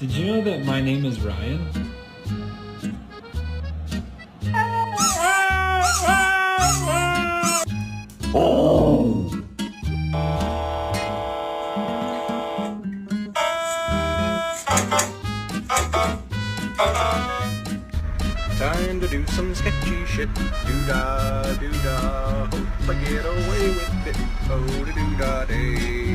Did you know that my name is Ryan? Time to do some sketchy shit. Doo-dah, doo-dah. Hope I get away with it. Oh, da-doo-dah day.